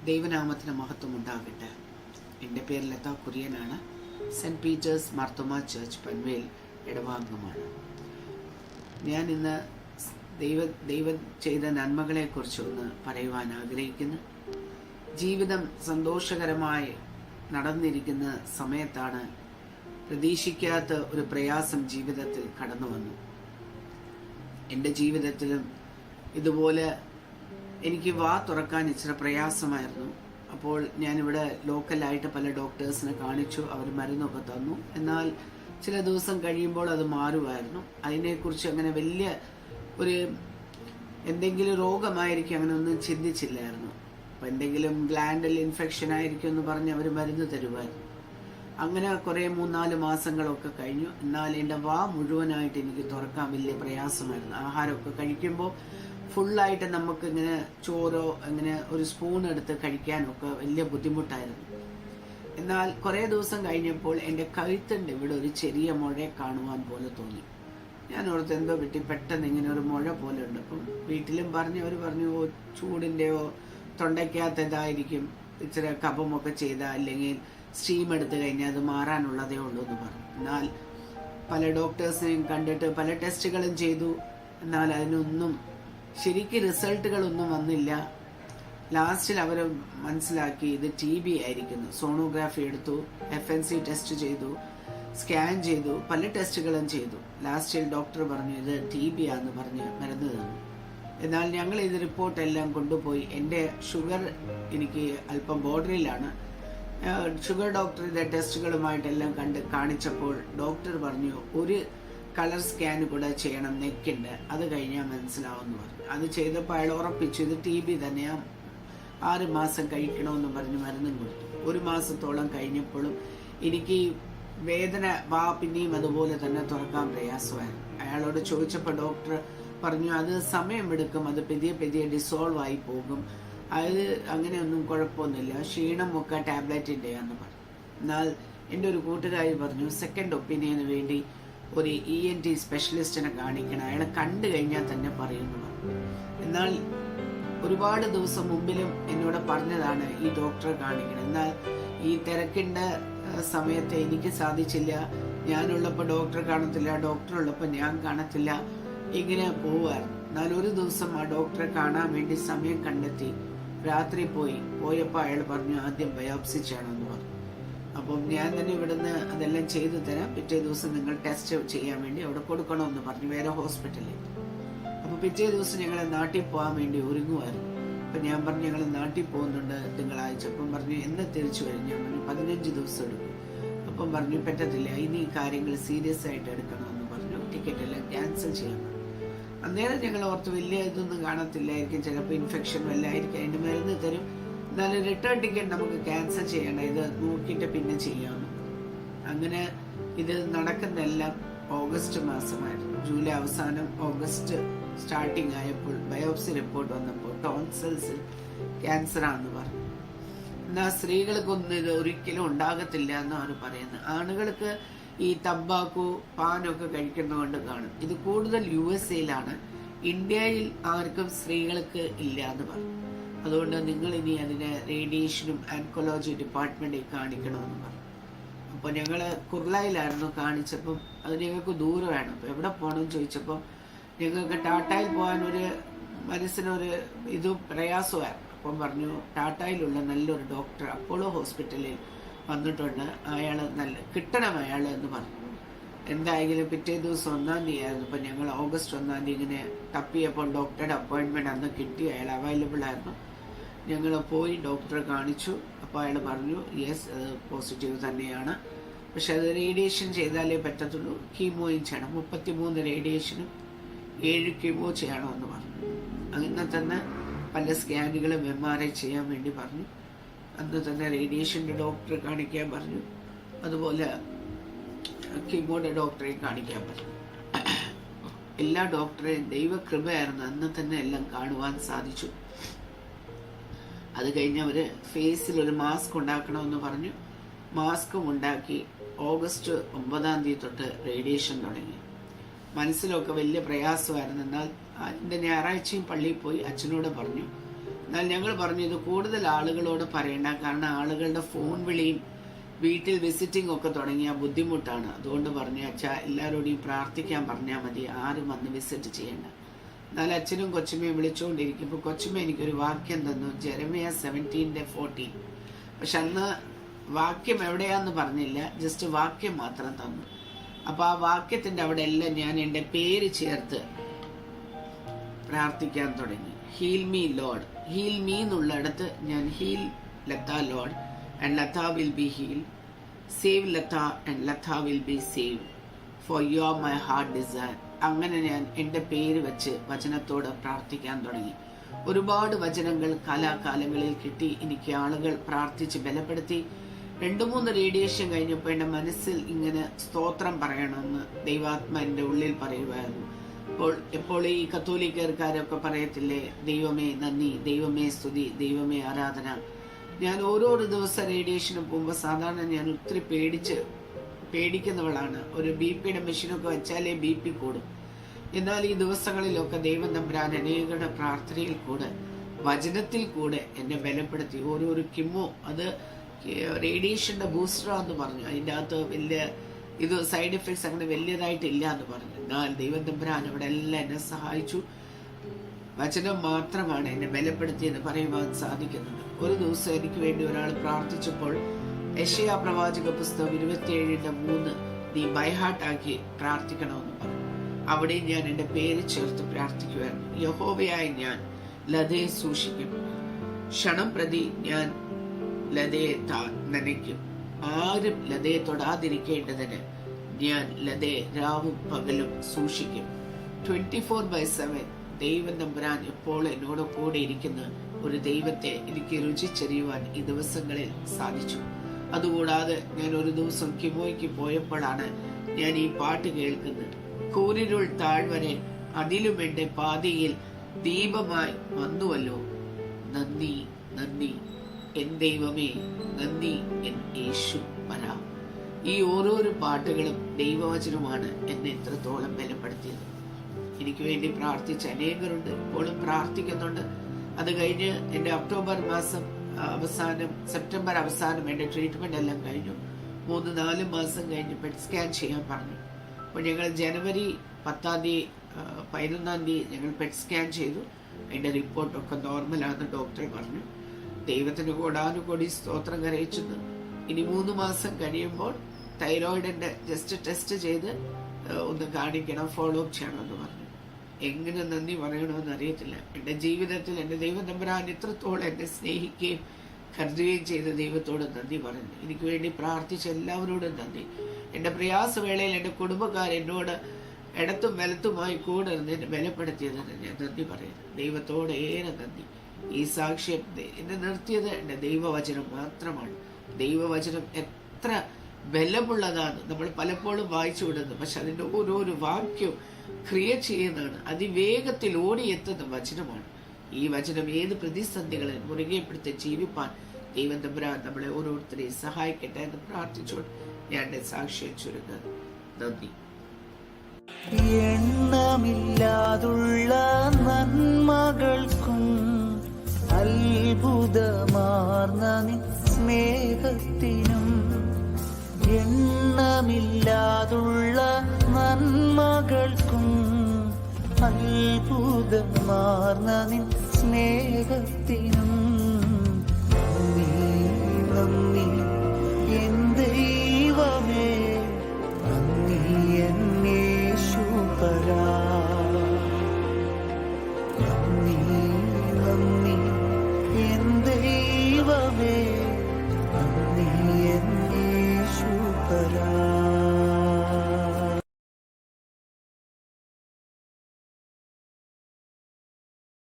ദൈവനാമത്തിന് മഹത്വം ഉണ്ടാകട്ടെ. എൻ്റെ പേര് ലത കുര്യനാണ്. Saint Peter's Marthoma church Panvel ഇടവാംഗമാണ്. ഞാൻ ഇന്ന് ദൈവം ചെയ്ത നന്മകളെക്കുറിച്ചൊന്ന് പറയുവാൻ ആഗ്രഹിക്കുന്നു. ജീവിതം സന്തോഷകരമായി നടന്നിരിക്കുന്ന സമയത്താണ് പ്രതീക്ഷിക്കാത്ത ഒരു പ്രയാസം ജീവിതത്തിൽ കടന്നു വന്നു. എൻ്റെ ജീവിതത്തിലും ഇതുപോലെ എനിക്ക് തുറക്കാൻ ഇച്ചിരി പ്രയാസമായിരുന്നു. അപ്പോൾ ഞാനിവിടെ ലോക്കലായിട്ട് പല ഡോക്ടേഴ്സിനെ കാണിച്ചു. അവർ മരുന്നൊക്കെ തന്നു. എന്നാൽ ചില ദിവസം കഴിയുമ്പോൾ അത് മാറുമായിരുന്നു. അതിനെക്കുറിച്ച് അങ്ങനെ വലിയ ഒരു എന്തെങ്കിലും രോഗമായിരിക്കും അങ്ങനെ ഒന്നും ചിന്തിച്ചില്ലായിരുന്നു. അപ്പം എന്തെങ്കിലും ഗ്ലാൻഡൽ ഇൻഫെക്ഷൻ ആയിരിക്കും എന്ന് പറഞ്ഞ് അവർ മരുന്ന് തരുമായിരുന്നു. അങ്ങനെ കുറേ 3-4 മാസങ്ങളൊക്കെ കഴിഞ്ഞു. എന്നാൽ എൻ്റെ മുഴുവനായിട്ട് എനിക്ക് തുറക്കാൻ വലിയ പ്രയാസമായിരുന്നു. ആഹാരമൊക്കെ കഴിക്കുമ്പോൾ ഫുള്ളായിട്ട് നമുക്ക് ഇങ്ങനെ ചോറോ അങ്ങനെ ഒരു സ്പൂൺ എടുത്ത് കഴിക്കാനൊക്കെ വലിയ ബുദ്ധിമുട്ടായിരുന്നു. എന്നാൽ കുറേ ദിവസം കഴിഞ്ഞപ്പോൾ എൻ്റെ കഴുത്തിൻ്റെ ഇവിടെ ഒരു ചെറിയ മുഴ കാണുവാൻ പോലെ തോന്നി. ഞാൻ ഓർത്ത് എന്തോ പറ്റി, പെട്ടെന്ന് ഇങ്ങനെ ഒരു മുഴ പോലെ ഉണ്ട്. അപ്പം വീട്ടിലും അവർ പറഞ്ഞു ചൂടിൻ്റെയോ തൊണ്ടയ്ക്കകത്തതായിരിക്കും, ഇച്ചിരി കഫമൊക്കെ ചെയ്താൽ അല്ലെങ്കിൽ സ്റ്റീം എടുത്തു കഴിഞ്ഞാൽ അത് മാറാനുള്ളതേ ഉള്ളൂ എന്ന് പറഞ്ഞു. എന്നാൽ പല ഡോക്ടേഴ്സിനെയും കണ്ടിട്ട് പല ടെസ്റ്റുകളും ചെയ്തു. എന്നാൽ അതിനൊന്നും ശരിക്കും റിസൾട്ടുകളൊന്നും വന്നില്ല. ലാസ്റ്റിൽ അവർ മനസ്സിലാക്കി ഇത് TB ആയിരിക്കുന്നു. സോണോഗ്രാഫി എടുത്തു, FNC ടെസ്റ്റ് ചെയ്തു, സ്കാൻ ചെയ്തു, പല ടെസ്റ്റുകളും ചെയ്തു. ലാസ്റ്റിൽ ഡോക്ടർ പറഞ്ഞു ഇത് TB ആണെന്ന് പറഞ്ഞ് മരുന്ന് തന്നു. എന്നാൽ ഞങ്ങൾ ഇത് റിപ്പോർട്ടെല്ലാം കൊണ്ടുപോയി. എൻ്റെ ഷുഗർ എനിക്ക് അല്പം ബോർഡറിലാണ്. ഷുഗർ ഡോക്ടർ ഇത് ടെസ്റ്റുകളുമായിട്ടെല്ലാം കാണിച്ചപ്പോൾ ഡോക്ടർ പറഞ്ഞു ഒരു കളർ സ്കാൻ കൂടെ ചെയ്യണം നെക്കിൻ്റെ, അത് കഴിഞ്ഞാൽ മനസ്സിലാവുമെന്ന് പറഞ്ഞു. അത് ചെയ്തപ്പോൾ അയാൾ ഉറപ്പിച്ചു ഇത് TB തന്നെയാണ്, 6 മാസം കഴിക്കണമെന്ന് പറഞ്ഞ് മരുന്നും കൊടുത്തു. 1 മാസത്തോളം കഴിഞ്ഞപ്പോഴും എനിക്ക് വേദന പിന്നെയും അതുപോലെ തന്നെ തുറക്കാൻ പ്രയാസമായിരുന്നു. അയാളോട് ചോദിച്ചപ്പോൾ ഡോക്ടർ പറഞ്ഞു അത് സമയമെടുക്കും, അത് പതിയെ ഡിസോൾവ് ആയി പോകും, അത് അങ്ങനെയൊന്നും കുഴപ്പമൊന്നുമില്ല, ക്ഷീണമൊക്കെ ടാബ്ലറ്റിൻ്റെയാന്ന് പറഞ്ഞു. എന്നാൽ എൻ്റെ ഒരു കൂട്ടുകാരി പറഞ്ഞു സെക്കൻഡ് ഒപ്പീനിയന് വേണ്ടി ഒരു ENT സ്പെഷ്യലിസ്റ്റിനെ കാണിക്കണം, അയാളെ കണ്ടു കഴിഞ്ഞാൽ തന്നെ പറയുന്നു പറഞ്ഞു. എന്നാൽ ഒരുപാട് ദിവസം മുമ്പിലും എന്നോട് പറഞ്ഞതാണ് ഈ ഡോക്ടറെ കാണിക്കണം. എന്നാൽ ഈ തിരക്കിൻ്റെ സമയത്ത് എനിക്ക് സാധിച്ചില്ല. ഞാനുള്ളപ്പോൾ ഡോക്ടറെ കാണത്തില്ല, ഡോക്ടർ ഉള്ളപ്പോൾ ഞാൻ കാണത്തില്ല, ഇങ്ങനെ പോവായിരുന്നു. എന്നാൽ ഒരു ദിവസം ആ ഡോക്ടറെ കാണാൻ വേണ്ടി സമയം കണ്ടെത്തി രാത്രി പോയപ്പോൾ അയാൾ പറഞ്ഞു ആദ്യം ബയോപ്സി ചെയ്യണമെന്ന് പറഞ്ഞു. അപ്പം ഞാൻ തന്നെ ഇവിടുന്ന് അതെല്ലാം ചെയ്തു തരാം, പിറ്റേ ദിവസം നിങ്ങൾ ടെസ്റ്റ് ചെയ്യാൻ വേണ്ടി അവിടെ കൊടുക്കണമെന്ന് പറഞ്ഞു, വേറെ ഹോസ്പിറ്റലിൽ. അപ്പോൾ പിറ്റേ ദിവസം ഞങ്ങൾ നാട്ടിൽ പോകാൻ വേണ്ടി ഒരുങ്ങുമായിരുന്നു. അപ്പം ഞാൻ പറഞ്ഞു ഞങ്ങൾ നാട്ടിൽ പോകുന്നുണ്ട് തിങ്കളാഴ്ച. അപ്പം പറഞ്ഞു എന്ന് തിരിച്ചു വരും. ഞാൻ പറഞ്ഞു 15 ദിവസം എടുക്കും. അപ്പം പറഞ്ഞു പറ്റത്തില്ല, ഇനി ഈ കാര്യങ്ങൾ സീരിയസ് ആയിട്ട് എടുക്കണമെന്ന് പറഞ്ഞു. ടിക്കറ്റ് എല്ലാം ക്യാൻസൽ ചെയ്യാൻ പറഞ്ഞു. അന്നേരം ഞങ്ങൾ ഓർത്ത് വലിയ ഇതൊന്നും കാണത്തില്ലായിരിക്കും, ചിലപ്പോൾ ഇൻഫെക്ഷൻ വല്ലതായിരിക്കും, അതിൻ്റെ മരുന്ന് തരും, എന്നാലും റിട്ടേൺ ടിക്കറ്റ് നമുക്ക് ക്യാൻസൽ ചെയ്യണം, ഇത് നോക്കിയിട്ട് പിന്നെ ചെയ്യാമെന്ന്. അങ്ങനെ ഇത് നടക്കുന്നെല്ലാം ഓഗസ്റ്റ് മാസമായിരുന്നു. ജൂലൈ അവസാനം ഓഗസ്റ്റ് സ്റ്റാർട്ടിങ് ആയപ്പോൾ ബയോപ്സി റിപ്പോർട്ട് വന്നപ്പോൾ ടോൺസിൽസിൽ ക്യാൻസറാണെന്ന് പറഞ്ഞു. എന്നാൽ സ്ത്രീകൾക്കൊന്നും ഇത് ഒരിക്കലും ഉണ്ടാകത്തില്ല എന്നാണ് പറയുന്നത്. ആണുങ്ങൾക്ക് ഈ തമ്പാക്കു പാനൊക്കെ കഴിക്കുന്നതുകൊണ്ട് കാണും. ഇത് കൂടുതൽ USA ഇന്ത്യയിൽ ആർക്കും സ്ത്രീകൾക്ക് ഇല്ല എന്ന് പറഞ്ഞു. അതുകൊണ്ട് നിങ്ങൾ ഇനി അതിനെ റേഡിയേഷനും ആൻകോളജി ഡിപ്പാർട്ട്മെന്റിൽ കാണിക്കണമെന്ന് പറഞ്ഞു. അപ്പോൾ ഞങ്ങൾ കുർളയിലായിരുന്നു കാണിച്ചപ്പം അത് ഞങ്ങൾക്ക് ദൂരമാണ്. അപ്പോൾ എവിടെ പോകണമെന്ന് ചോദിച്ചപ്പം ഞങ്ങൾക്ക് ടാറ്റായിൽ പോകാൻ മനസ്സിനൊരു പ്രയാസമായിരുന്നു. അപ്പം പറഞ്ഞു ടാറ്റായിലുള്ള നല്ലൊരു ഡോക്ടർ അപ്പോളോ ഹോസ്പിറ്റലിൽ വന്നിട്ടുണ്ട്, അയാൾ കിട്ടണം അയാൾ എന്ന് പറഞ്ഞു. എന്തായാലും പിറ്റേ ദിവസം 1-ാം തീയതി ആയിരുന്നു. അപ്പം ഞങ്ങൾ ഓഗസ്റ്റ് 1-ാം തീയതി ഇങ്ങനെ തപ്പിയപ്പോൾ ഡോക്ടറുടെ അപ്പോയിൻമെൻറ്റ് അന്ന് കിട്ടി, അയാൾ അവൈലബിൾ ആയിരുന്നു. ഞങ്ങൾ പോയി ഡോക്ടറെ കാണിച്ചു. അപ്പോൾ അയാൾ പറഞ്ഞു യെസ് പോസിറ്റീവ് തന്നെയാണ്, പക്ഷെ അത് റേഡിയേഷൻ ചെയ്താലേ പറ്റത്തുള്ളൂ, കീമോയും ചെയ്യണം, 33 റേഡിയേഷനും 7 കീമോ ചെയ്യണമെന്ന് പറഞ്ഞു. അങ്ങനെ തന്നെ പല സ്കാനുകളും MRI ചെയ്യാൻ വേണ്ടി പറഞ്ഞു. അന്ന് തന്നെ റേഡിയേഷൻ്റെ ഡോക്ടറെ കാണിക്കാൻ പറഞ്ഞു, അതുപോലെ കീമോയുടെ ഡോക്ടറെ കാണിക്കാൻ പറഞ്ഞു. എല്ലാ ഡോക്ടറെയും ദൈവകൃപയായിരുന്നു, അന്ന് തന്നെ എല്ലാം കാണുവാൻ സാധിച്ചു. അത് കഴിഞ്ഞ് അവർ ഫേസിൽ ഒരു മാസ്ക് ഉണ്ടാക്കണമെന്ന് പറഞ്ഞു. മാസ്കും ഉണ്ടാക്കി. ഓഗസ്റ്റ് 9-ാം തീയതി തൊട്ട് റേഡിയേഷൻ തുടങ്ങി. മനസ്സിലൊക്കെ വലിയ പ്രയാസമായിരുന്നു. എന്നാൽ അതിൻ്റെ ഞായറാഴ്ചയും പള്ളിയിൽ പോയി അച്ഛനോട് പറഞ്ഞു എന്നാൽ ഞങ്ങൾ പറഞ്ഞു ഇത് കൂടുതൽ ആളുകളോട് പറയണ്ട, കാരണം ആളുകളുടെ ഫോൺ വിളിയും വീട്ടിൽ വിസിറ്റിംഗ് ഒക്കെ തുടങ്ങിയ ബുദ്ധിമുട്ടാണ്. അതുകൊണ്ട് പറഞ്ഞു അച്ഛാ എല്ലാവരോടും പ്രാർത്ഥിക്കാൻ പറഞ്ഞാൽ മതി, ആരും വന്ന് വിസിറ്റ് ചെയ്യണ്ട. എന്നാൽ അച്ഛനും കൊച്ചുമ്മയും വിളിച്ചുകൊണ്ടിരിക്കുമ്പോൾ കൊച്ചുമ്മ എനിക്കൊരു വാക്യം തന്നു, ജെറമിയ 17:14. പക്ഷെ അന്ന് വാക്യം എവിടെയാന്ന് പറഞ്ഞില്ല, ജസ്റ്റ് വാക്യം മാത്രം തന്നു. അപ്പൊ ആ വാക്യത്തിന്റെ അവിടെ എല്ലാം ഞാൻ എൻ്റെ പേര് ചേർത്ത് പ്രാർത്ഥിക്കാൻ തുടങ്ങി. Heal me Lord, heal me എന്നുള്ളിടത്ത് ഞാൻ heal Latha Lord and Latha will be heal, save Latha and Latha will be save, for you are my heart desire. അങ്ങനെ ഞാൻ എൻ്റെ പേര് വെച്ച് വചനത്തോട് പ്രാർത്ഥിക്കാൻ തുടങ്ങി. ഒരുപാട് വചനങ്ങൾ കാലാകാലങ്ങളിൽ കിട്ടി. എനിക്ക് ആളുകൾ പ്രാർത്ഥിച്ച് ബലപ്പെടുത്തി. 2-3 റേഡിയേഷൻ കഴിഞ്ഞപ്പോൾ എൻ്റെ മനസ്സിൽ ഇങ്ങനെ സ്തോത്രം പറയണമെന്ന് ദൈവാത്മ എൻ്റെ ഉള്ളിൽ പറയുമായിരുന്നു. എപ്പോൾ ഈ കത്തോലിക്കർക്കാരൊക്കെ പറയത്തില്ലേ, ദൈവമേ നന്ദി, ദൈവമേ സ്തുതി, ദൈവമേ ആരാധന. ഞാൻ ഓരോരോ ദിവസം റേഡിയേഷന് പോകുമ്പോൾ സാധാരണ ഞാൻ ഒത്തിരി പേടിക്കുന്നവളാണ്. ഒരു BP മെഷീനൊക്കെ വെച്ചാലേ BP കൂടും. എന്നാൽ ഈ ദിവസങ്ങളിലൊക്കെ ദൈവം തമ്പുരാൻ അനേകരുടെ പ്രാർത്ഥനയിൽ കൂടെ വചനത്തിൽ കൂടെ എന്നെ ബലപ്പെടുത്തി. ഓരോരോ കിമ്മോ, അത് റേഡിയേഷന്റെ ബൂസ്റ്ററാന്ന് പറഞ്ഞു. അതിൻ്റെ അകത്ത് വലിയ സൈഡ് എഫക്ട്സ് അങ്ങനെ വലിയതായിട്ടില്ല എന്ന് പറഞ്ഞു. എന്നാൽ ദൈവം തമ്പുരാൻ അവിടെ എല്ലാം എന്നെ സഹായിച്ചു. വചനം മാത്രമാണ് എന്നെ ബലപ്പെടുത്തിയെന്ന് പറയുവാൻ സാധിക്കുന്നുണ്ട്. ഒരു ദിവസം എനിക്ക് വേണ്ടി ഒരാൾ പ്രാർത്ഥിച്ചപ്പോൾ യെശയ്യാ പ്രവാചക പുസ്തകം 27:3 നീ ബൈഹാർട്ടാക്കി പ്രാർത്ഥിക്കണമെന്ന് പറഞ്ഞു. അവിടെ ഞാൻ എൻ്റെ പേര് ചേർത്ത് പ്രാർത്ഥിക്കുമായിരുന്നു. യഹോവയായി ഞാൻ ലതയെ സൂക്ഷിക്കും, ക്ഷണം പ്രതി ഞാൻ ലതയെ നനയ്ക്കും. ആരും ലതയെ തൊടാതിരിക്കേണ്ടതിന് ഞാൻ ലതയെ രാവും പകലും സൂക്ഷിക്കും. 24/7 ദൈവം തമ്പുരാൻ എപ്പോൾ എന്നോട് കൂടെ ഇരിക്കുന്ന ഒരു ദൈവത്തെ എനിക്ക് രുചിച്ചറിയുവാൻ ഈ ദിവസങ്ങളിൽ സാധിച്ചു. അതുകൂടാതെ ഞാൻ ഒരു ദിവസം കിമോയ്ക്ക് പോയപ്പോഴാണ് ഞാൻ ഈ പാട്ട് കേൾക്കുന്നത്. കൂരിരുൾ താഴ്വരെ അതിലും എൻ്റെ പാതയിൽ ദീപമായി വന്നുവല്ലോ, നന്ദി നന്ദി എൻ ദൈവമേ, നന്ദി എൻ യേശു പരാ. ഈ ഓരോരോ പാട്ടുകളും ദൈവവചനമാണ് എന്നെ എത്രത്തോളം ബലപ്പെടുത്തിയത്. എനിക്ക് വേണ്ടി പ്രാർത്ഥിച്ച അനേകരുണ്ട്, ഇപ്പോഴും പ്രാർത്ഥിക്കുന്നുണ്ട്. അത് കഴിഞ്ഞ് എൻ്റെ ഒക്ടോബർ മാസം അവസാനം, സെപ്റ്റംബർ അവസാനം എൻ്റെ ട്രീറ്റ്മെന്റ് എല്ലാം കഴിഞ്ഞു. 3-4 മാസം കഴിഞ്ഞ് പെറ്റ് സ്കാൻ ചെയ്യാൻ പറഞ്ഞു. അപ്പോൾ ഞങ്ങൾ ജനുവരി 10-ാം തീയതി 11-ാം തീയതി ഞങ്ങൾ പെറ്റ് സ്കാൻ ചെയ്തു. അതിൻ്റെ റിപ്പോർട്ടൊക്കെ നോർമലാണെന്ന് ഡോക്ടർ പറഞ്ഞു. ദൈവത്തിന് കോടാനുകോടി സ്തോത്രം കരയിച്ചെന്ന്. ഇനി 3 മാസം കഴിയുമ്പോൾ തൈറോയിഡിന്റെ ജസ്റ്റ് ടെസ്റ്റ് ചെയ്ത് ഒന്ന് കാണിക്കണം, ഫോളോ അപ്പ് ചെയ്യണമെന്ന് പറഞ്ഞു. എങ്ങനെ നന്ദി പറയണമെന്ന് അറിയത്തില്ല. എൻ്റെ ജീവിതത്തിൽ എൻ്റെ ദൈവം തമ്പുരാൻ ഇത്രത്തോളം എന്നെ സ്നേഹിക്കുകയും കരുതുകയും ചെയ്ത ദൈവത്തോട് നന്ദി പറഞ്ഞു. എനിക്ക് വേണ്ടി പ്രാർത്ഥിച്ച എല്ലാവരോടും നന്ദി. എൻ്റെ പ്രയാസവേളയിൽ എൻ്റെ കുടുംബക്കാർ എന്നോട് ഇടത്തും വലത്തുമായി കൂടെ എന്നെ ബലപ്പെടുത്തിയതിന് ഞാൻ നന്ദി പറയുന്നു. ദൈവത്തോട് ഏറെ നന്ദി. ഈ സാക്ഷ്യം എന്നെ നിർത്തിയത് എൻ്റെ ദൈവവചനം മാത്രമാണ്. ദൈവവചനം എത്ര ബലമുള്ളതാണ്. നമ്മൾ പലപ്പോഴും വായിച്ചു വിടുന്നു, പക്ഷെ അതിൻ്റെ ഓരോരോ വാക്യവും ക്രിയ ചെയ്യുന്നതാണ്. അതിവേഗത്തിൽ ഓടിയെത്തുന്ന വചനമാണ്. ഈ വചനം ഏത് പ്രതിസന്ധികളെ മുറുകെ പിടിച്ച് ജീവിപ്പാൻ ദൈവം തമ്പുരാൻ നമ്മളെ ഓരോരുത്തരെയും സഹായിക്കട്ടെ എന്ന് പ്രാർത്ഥിച്ചുകൊണ്ട് ഞാൻ എൻ്റെ സാക്ഷ്യം ചുരുങ്ങുന്നു. നന്ദി. എണ്ണമില്ലാതുള്ള നന്മകൾക്കും അത്ഭുതമാർന്ന സ്നേഹത്തിനും, എണ്ണമില്ലാതുള്ള നന്മകൾക്കും അത്ഭുതമാർന്ന സ്നേഹത്തിനും നന്ദി എൻ ദൈവമേ, നന്ദി എൻ യേശുപരാ. നന്ദി എൻ ദൈവമേ,